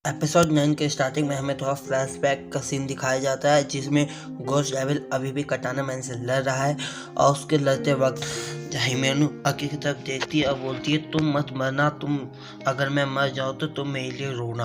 Episode 9 के starting में हमें थोड़ा फ्लैशबैक का सीन दिखाया जाता है जिसमें घोस्ट डेविल अभी भी कटाना मैन से लड़ रहा है और उसके लड़ते वक्त हिमेनू अकी की तरफ देखती है और बोलती है तुम मत मरना, तुम अगर मैं मर जाऊँ तो तुम मेरे लिए रोना।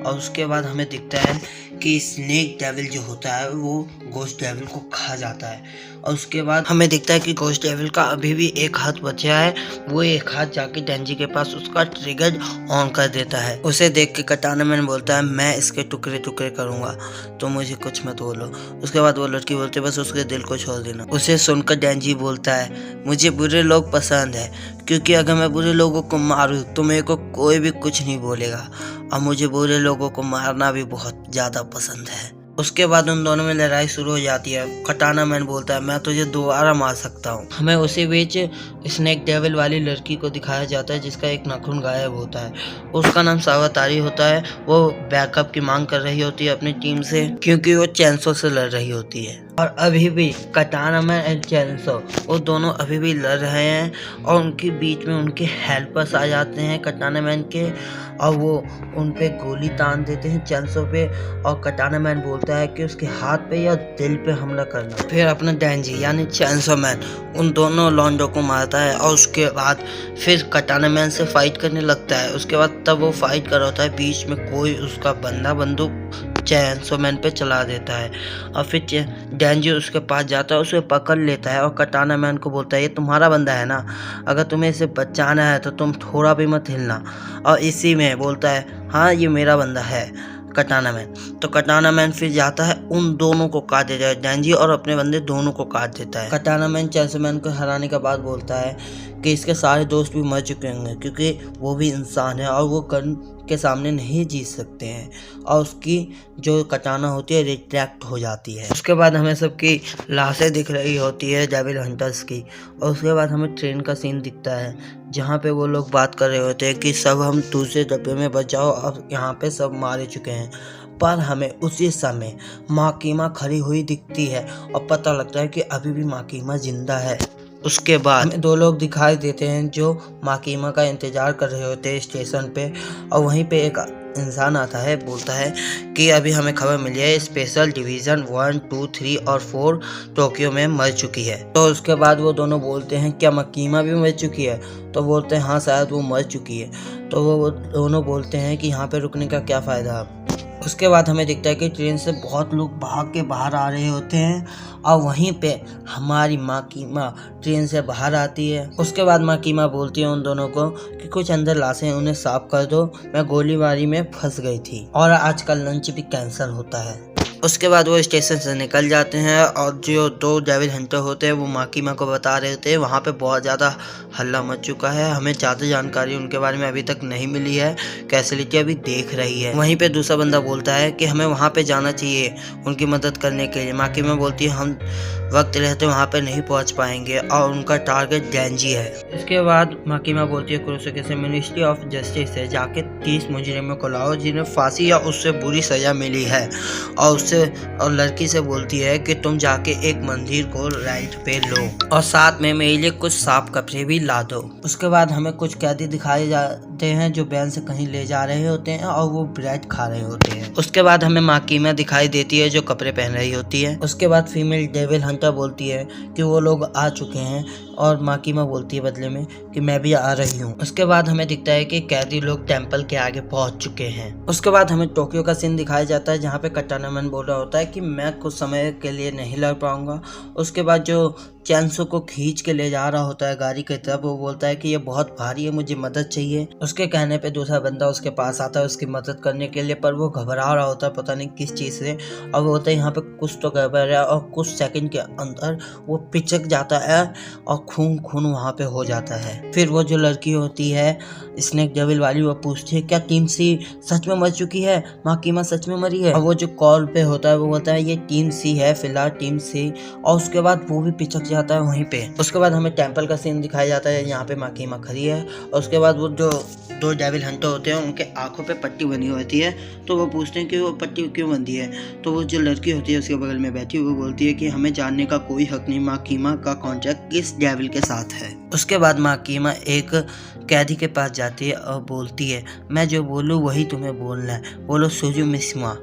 और उसके बाद हमें दिखता है कि स्नेक डेविल जो होता है वो घोस्ट डेविल को खा जाता है। और उसके बाद हमें दिखता है कि घोस्ट डेविल का अभी भी एक हाथ बचा है, वो एक हाथ जाके डेंजी के पास उसका ट्रिगर ऑन कर देता है। उसे देख के कटाना मैन बोलता है मैं इसके टुकड़े टुकड़े करूंगा, तो मुझे कुछ मत बोलो। उसके बाद वो लड़की बोलती है बस उसके दिल को छोड़ देना। उसे सुनकर डेंजी बोलता है मुझे बुरे लोग पसंद है, क्योंकि अगर मैं बुरे लोगों को मारूं तो मेरे को कोई भी कुछ नहीं बोलेगा, और मुझे बुरे लोगों को मारना भी बहुत ज़्यादा पसंद है। उसके बाद उन दोनों में लड़ाई शुरू हो जाती है। कटाना मैन बोलता है मैं तुझे दोबारा मार सकता हूँ। हमें उसी बीच स्नेक डेविल वाली लड़की को दिखाया जाता है जिसका एक नाखून गायब होता है। उसका नाम सावतारी होता है। वो बैकअप की मांग कर रही होती है अपनी टीम से, क्योंकि वो चैंसो से लड़ रही होती है। और अभी भी कटाना मैन एंड चैंसो वो दोनों अभी भी लड़ रहे हैं और उनके बीच में उनके हेल्पर्स आ जाते हैं कटाना मैन के, और वो उन पे गोली तान देते हैं चैंसो पे। और कटाना मैन बोलता है कि उसके हाथ पे या दिल पे हमला करना। फिर अपना डेंजी यानी चैंसो मैन उन दोनों लॉन्डो को मारता है और उसके बाद फिर कटाना मैन से फाइट करने लगता है। उसके बाद तब वो फाइट कर रहा होता है, बीच में कोई उसका बंदा बंदूक चैंसो मैन पे चला देता है और फिर डेंजी उसके पास जाता है, उसे पकड़ लेता है और कटाना मैन को बोलता है ये तुम्हारा बंदा है ना, अगर तुम्हें इसे बचाना है तो तुम थोड़ा भी मत हिलना। और इसी में बोलता है हाँ ये मेरा बंदा है कटाना मैन। तो कटाना मैन फिर जाता है उन दोनों को काट देता है, डेंजी और अपने बंदे दोनों को काट देता है। कटाना मैन चैंसो मैन को हराने के बाद बोलता है कि इसके सारे दोस्त भी मर चुके होंगे, क्योंकि वो भी इंसान है और वो गन के सामने नहीं जीत सकते हैं, और उसकी जो कटाना होती है रिट्रैक्ट हो जाती है। उसके बाद हमें सबकी लाशें दिख रही होती है डेविल हंटर्स की। और उसके बाद हमें ट्रेन का सीन दिखता है जहाँ पे वो लोग बात कर रहे होते हैं कि सब हम दूसरे डब्बे में बचाओ, अब यहाँ पे सब मारे चुके हैं। पर हमें उसी समय माकीमा खड़ी हुई दिखती है और पता लगता है कि अभी भी माकीमा जिंदा है। उसके बाद हमें दो लोग दिखाई देते हैं जो माकीमा का इंतजार कर रहे होते हैं स्टेशन पे, और वहीं पे एक इंसान आता है, बोलता है कि अभी हमें खबर मिली है स्पेशल डिवीज़न 1, 2, 3 और 4 टोक्यो में मर चुकी है। तो उसके बाद वो दोनों बोलते हैं क्या माकीमा भी मर चुकी है? तो बोलते हैं हाँ शायद वो मर चुकी है। तो वो दोनों बोलते हैं कि यहाँ पे रुकने का क्या फ़ायदा। उसके बाद हमें दिखता है कि ट्रेन से बहुत लोग भाग के बाहर आ रहे होते हैं, और वहीं पे हमारी माकीमा ट्रेन से बाहर आती है। उसके बाद माकीमा बोलती है उन दोनों को कि कुछ अंदर लाशें उन्हें साफ कर दो, मैं गोलीबारी में फंस गई थी और आज का लंच भी कैंसिल होता है। उसके बाद वो स्टेशन से निकल जाते हैं और जो दो डेविल हंटर होते हैं वो माकीमा को बता रहे होते हैं वहाँ पे बहुत ज़्यादा हल्ला मच चुका है, हमें ज़्यादा जानकारी उनके बारे में अभी तक नहीं मिली है, कैसेलिटी अभी देख रही है। वहीं पे दूसरा बंदा बोलता है कि हमें वहाँ पे जाना चाहिए उनकी मदद करने के लिए। माकीमा बोलती है हम वक्त रहते वहाँ पे नहीं पहुँच पाएंगे और उनका टारगेट डेंजी है। इसके बाद माकीमा बोलती है कुरोसाकी से मिनिस्ट्री ऑफ जस्टिस से जाके 30 मुजरिमों को लाओ जिन्हें फांसी या उससे बुरी सजा मिली है, और लड़की से बोलती है कि तुम जाके एक मंदिर को रेंट पे लो और साथ में मेरे लिए कुछ साफ कपड़े भी ला दो। उसके बाद हमें कुछ कैदी दिखाए जाते हैं जो बैन से कहीं ले जा रहे होते हैं और वो ब्रेड खा रहे होते हैं। उसके बाद हमें माकीमा दिखाई देती है जो कपड़े पहन रही होती है। उसके बाद फीमेल डेविल हंटर बोलती है कि वो लोग आ चुके हैं, और माकीमा बोलती है बदले में कि मैं भी आ रही हूँ। उसके बाद हमें दिखता है कि कैदी लोग टेंपल के आगे पहुंच चुके हैं। उसके बाद हमें टोक्यो का सीन दिखाया जाता है जहाँ पे कटाना मैन बोल रहा होता है कि मैं कुछ समय के लिए नहीं लड़ पाऊंगा। उसके बाद जो चैंसो को खींच के ले जा रहा होता है गाड़ी की तरफ, वो बोलता है कि ये बहुत भारी है, मुझे मदद चाहिए। उसके कहने पे दूसरा बंदा उसके पास आता है उसकी मदद करने के लिए, पर वो घबरा रहा होता है पता नहीं किस चीज़ से, और वो बोलता है यहाँ पे कुछ तो गड़बड़ है, और कुछ सेकंड के अंदर वो पिचक जाता है और खून खून वहाँ पे हो जाता है। फिर वो जो लड़की होती है स्नेक डेविल वाली वो पूछती है क्या टीम सी सच में मर चुकी है, माकीमा सच में मरी है? और वो जो कॉल पे होता है वो बोलता है ये टीम सी है फिलहाल, टीम सी। और उसके बाद वो भी पिचक जाता है वहीं पे। उसके बाद हमें टेंपल का सीन दिखाया जाता है, यहाँ पे माकीमा खड़ी है और उसके बाद वो जो दो डेविल हंटर होते हैं उनके आंखों पे पट्टी बनी होती है, तो वो पूछते हैं कि वो पट्टी क्यों बंधी है। तो वो जो लड़की होती है उसके बगल में बैठी वो बोलती है कि हमें जानने का कोई हक नहीं माकीमा का कॉन्ट्रैक्ट किस डेविल के साथ है। उसके बाद माकीमा एक कैदी के पास जाती है और बोलती है मैं जो बोलूँ वही तुम्हें बोलना है, बोलो सुजुमिसिमा।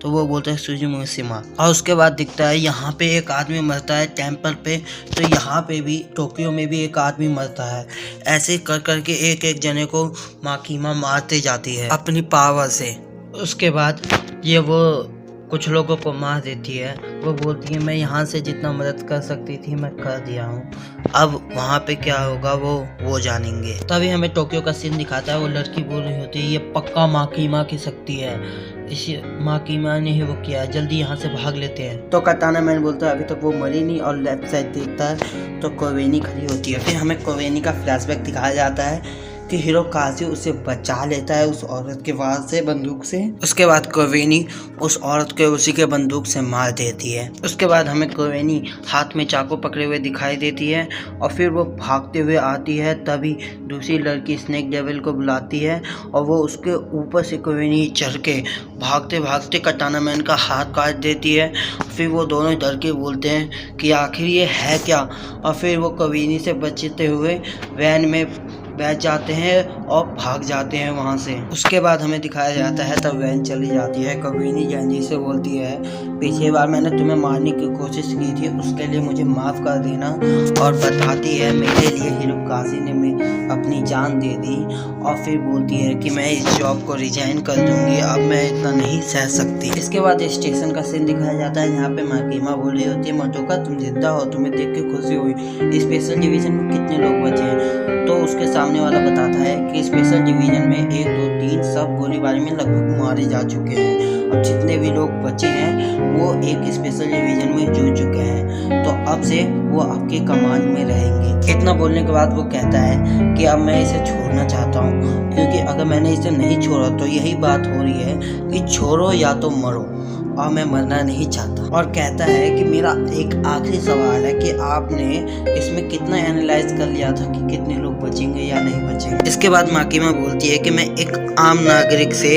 तो वो बोलता है सुजुमिसिमा। और उसके बाद दिखता है यहाँ पे एक आदमी मरता है टेंपल पे, तो यहाँ पे भी टोक्यो में भी एक आदमी मरता है। ऐसे कर करके एक एक जने को माकीमा मारते जाती है अपनी पावर से। उसके बाद ये वो कुछ लोगों को मार देती है। वो बोलती है मैं यहाँ से जितना मदद कर सकती थी मैं कर दिया हूँ, अब वहाँ पे क्या होगा वो जानेंगे। तभी हमें टोक्यो का सीन दिखाता है, वो लड़की बोल रही होती है ये पक्का माकीमा की शक्ति है, इस माकीमा ने ही वो किया है, जल्दी यहाँ से भाग लेते हैं। तो कटाना मैन बोलता है अभी तक वो मरी नहीं और लेफ्ट साइड देखता है तो कोवेनी खड़ी होती है। फिर हमें कोवेनी का फ्लैशबैक दिखाया जाता है कि हिरोकाज़ी उसे बचा लेता है उस औरत के वार से बंदूक से। उसके बाद कोवेनी उस औरत के उसी के बंदूक से मार देती है। उसके बाद हमें कोवेनी हाथ में चाकू पकड़े हुए दिखाई देती है और फिर वो भागते हुए आती है। तभी दूसरी लड़की स्नेक डेविल को बुलाती है और वो उसके ऊपर से कोवेनी चढ़ के भागते भागते कटाना मैन का हाथ काट देती है। फिर वो दोनों डर के बोलते हैं कि आखिर ये है क्या, और फिर वो कोवेनी से बचते हुए वैन में बैठ जाते हैं और भाग जाते हैं वहाँ से। उसके बाद हमें दिखाया जाता है तब वैन चली जाती है। कोवेनी जैंजी से बोलती है पिछली बार मैंने तुम्हें मारने की कोशिश की थी उसके लिए मुझे माफ़ कर देना, और बताती है मेरे लिए हिरोकाज़ी ने अपनी जान दे दी। और फिर बोलती है कि मैं इस जॉब को रिजाइन कर दूंगी, अब मैं इतना नहीं सह सकती। इसके बाद स्टेशन का सीन दिखाया जाता है, यहाँ पे माकीमा बोल रही होती है मोटोका तुम जिंदा हो, तुम्हें देख के खुशी हुई, स्पेशल डिवीजन में कितने लोग बचे हैं। तो उसके सामने वाला बताता है कि स्पेशल डिवीजन में 1 2 3 सब गोलीबारी में लगभग मारे जा चुके हैं, अब जितने भी लोग बचे हैं वो एक स्पेशल डिवीजन में जुड़ चुके हैं, तो अब से वो आपके कमांड में रहेंगे। इतना बोलने के बाद वो कहता है कि अब मैं इसे छोड़ना चाहता हूँ, क्योंकि अगर मैंने इसे नहीं छोड़ा तो यही बात हो रही है कि छोड़ो या तो मरो, और मैं मरना नहीं चाहता। और कहता है कि मेरा एक आखिरी सवाल है कि आपने इसमें कितना एनालाइज कर लिया था कि कितने लोग बचेंगे या नहीं बचेंगे। इसके बाद माकीमा बोलती है कि मैं एक आम नागरिक से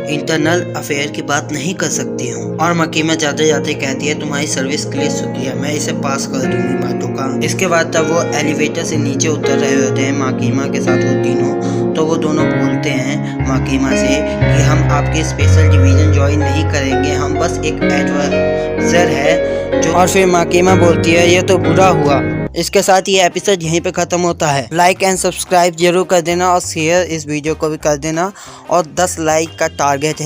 इंटरनल अफेयर की बात नहीं कर सकती हूँ। और माकीमा जाते जाते कहती है तुम्हारी सर्विस के लिए शुक्रिया, मैं इसे पास कर दूंगी बातों का। इसके बाद तब वो एलिवेटर से नीचे उतर रहे होते हैं माकीमा के साथ वो तीनों, तो वो दोनों बोलते हैं माकीमा से कि हम आपके स्पेशल डिवीजन ज्वाइन नहीं करेंगे, हम बस एक एडवाइजर है जो। और फिर माकीमा बोलती है ये तो बुरा हुआ। इसके साथ ये एपिसोड यहीं पे ख़त्म होता है। लाइक एंड सब्सक्राइब जरूर कर देना और शेयर इस वीडियो को भी कर देना, और 10 लाइक का टारगेट है।